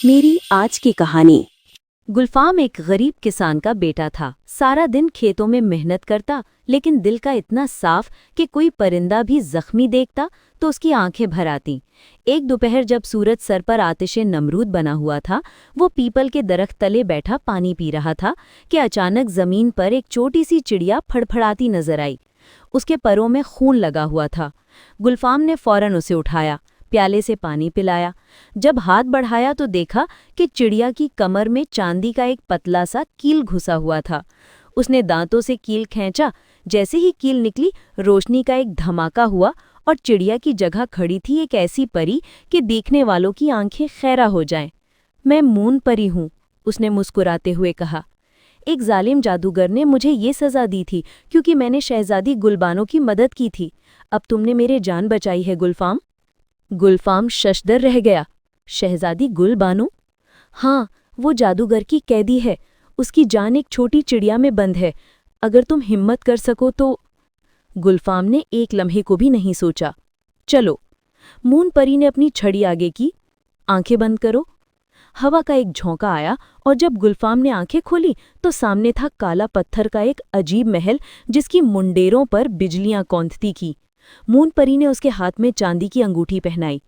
मेरी आज की कहानी। गुलफाम एक गरीब किसान का बेटा था। सारा दिन खेतों में मेहनत करता, लेकिन दिल का इतना साफ कि कोई परिंदा भी जख्मी देखता तो उसकी आंखें भर आतीं। एक दोपहर जब सूरज सर पर आतिशे नमरूद बना हुआ था, वो पीपल के दरख्त तले बैठा पानी पी रहा था कि अचानक जमीन पर एक छोटी सी चिड़िया फड़फड़ाती नजर आई। उसके परों में खून लगा हुआ था। गुलफाम ने फौरन उसे उठाया, प्याले से पानी पिलाया। जब हाथ बढ़ाया तो देखा कि चिड़िया की कमर में चांदी का एक पतला सा कील घुसा हुआ था। उसने दांतों से कील खींचा। जैसे ही कील निकली, रोशनी का एक धमाका हुआ और चिड़िया की जगह खड़ी थी एक ऐसी परी कि देखने वालों की आंखें खैरा हो जाएं। मैं मून परी हूँ, उसने मुस्कुराते हुए कहा। एक जालिम जादूगर ने मुझे ये सजा दी थी क्योंकि मैंने शहजादी गुलबानो की मदद की थी। अब तुमने मेरे जान बचाई है गुलफाम। गुलफाम शशदर रह गया। शहजादी गुलबानो? हाँ, वो जादूगर की कैदी है। उसकी जान एक छोटी चिड़िया में बंद है। अगर तुम हिम्मत कर सको तो। गुलफाम ने एक लम्हे को भी नहीं सोचा। चलो। मून परी ने अपनी छड़ी आगे की। आंखें बंद करो। हवा का एक झोंका आया और जब गुलफाम ने आंखें खोली तो सामने था काला पत्थर का एक अजीब महल, जिसकी मुंडेरों पर बिजलियां कौंधती की। मून परी ने उसके हाथ में चांदी की अंगूठी पहनाई।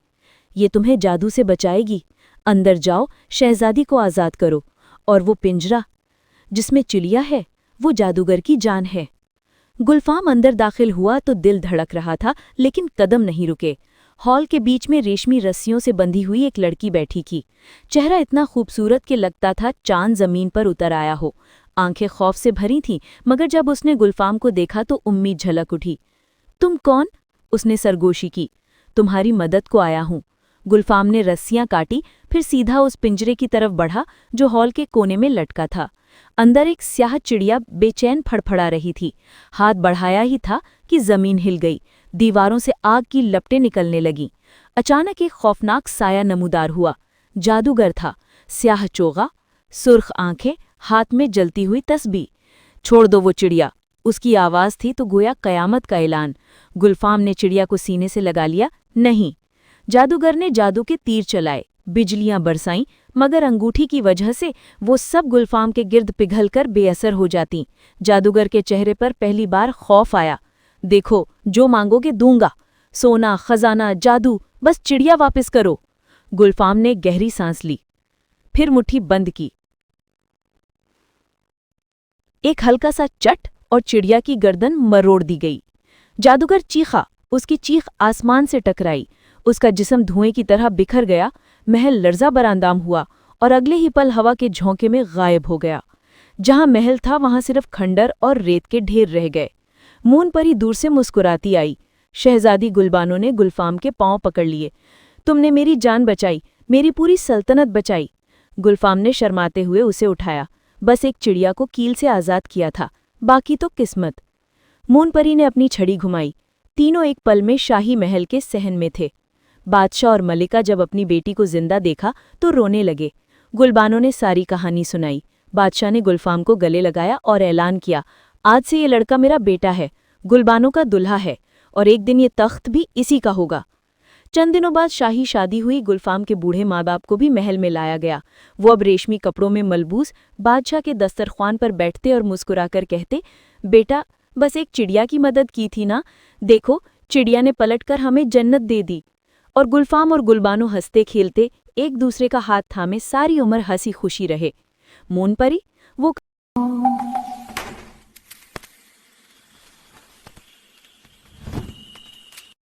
ये तुम्हें जादू से बचाएगी। अंदर जाओ, शहजादी को आज़ाद करो। और वो पिंजरा जिसमें चिड़िया है, वो जादूगर की जान है। गुलफाम अंदर दाखिल हुआ तो दिल धड़क रहा था, लेकिन कदम नहीं रुके। हॉल के बीच में रेशमी रस्सियों से बंधी हुई एक लड़की बैठी थी। चेहरा इतना खूबसूरत कि लगता था चांद जमीन पर उतर आया हो। आंखें खौफ से भरी थीं, मगर जब उसने गुलफाम को देखा तो उम्मीद झलक उठी। तुम कौन? उसने सरगोशी की। तुम्हारी मदद को आया हूं। गुलफाम ने रस्सियां काटी, फिर सीधा उस पिंजरे की तरफ बढ़ा जो हॉल के कोने में लटका था। अंदर एक स्याह चिड़िया बेचैन फड़फड़ा रही थी। हाथ बढ़ाया ही था कि जमीन हिल गई। दीवारों से आग की लपटें निकलने लगीं। अचानक एक खौफनाक साया नमूदार हुआ। जादूगर था। स्याह चोगा, सुर्ख आंखें, हाथ में जलती हुई तस्बीह। छोड़ दो वो चिड़िया, उसकी आवाज थी तो गोया कयामत का ऐलान। गुलफाम ने चिड़िया को सीने से लगा लिया। नहीं। जादूगर ने जादू के तीर चलाए, बिजलियां बरसाईं, मगर अंगूठी की वजह से वो सब गुलफाम के गिर्द पिघलकर बेअसर हो जातीं। जादूगर के चेहरे पर पहली बार खौफ आया। देखो, जो मांगोगे दूंगा। सोना, खजाना, जादू, बस चिड़िया वापस करो। गुलफाम ने गहरी सांस ली, फिर मुट्ठी बंद की। एक हल्का सा चट और चिड़िया की गर्दन मरोड़ दी गई। जादूगर चीखा, उसकी चीख आसमान से टकराई। उसका जिस्म धुएं की तरह बिखर गया। महल लर्जा बरांदाम हुआ और अगले ही पल हवा के झोंके में गायब हो गया। जहां महल था वहां सिर्फ खंडर और रेत के ढेर रह गए। मून परी दूर से मुस्कुराती आई। शहजादी गुलबानो ने गुलफाम के पांव पकड़ लिए। तुमने मेरी जान बचाई, मेरी पूरी सल्तनत बचाई। गुलफाम ने शर्माते हुए उसे उठाया। बस एक चिड़िया को कील से आज़ाद किया था, बाकी तो किस्मत। मून परी ने अपनी छड़ी घुमाई। तीनों एक पल में शाही महल के सहन में थे। बादशाह और मलिका जब अपनी बेटी को जिंदा देखा तो रोने लगे। गुलबानो ने सारी कहानी सुनाई। बादशाह ने गुलफाम को गले लगाया और ऐलान किया, आज से ये लड़का मेरा बेटा है, गुलबानो का दुल्हा है, और एक दिन ये तख्त भी इसी का होगा। चंद दिनों बाद शाही शादी हुई। गुलफाम के बूढ़े माँ बाप को भी महल में लाया गया। वो अब रेशमी कपड़ों में मलबूस बादशाह के दस्तरख्वान पर बैठते और मुस्कुराकर कहते, बेटा, बस एक चिड़िया की मदद की थी ना, देखो चिड़िया ने पलटकर हमें जन्नत दे दी। और गुलफाम और गुलबानो हंसते खेलते एक दूसरे का हाथ थामे सारी उम्र हंसी खुशी रहे। मून परी वो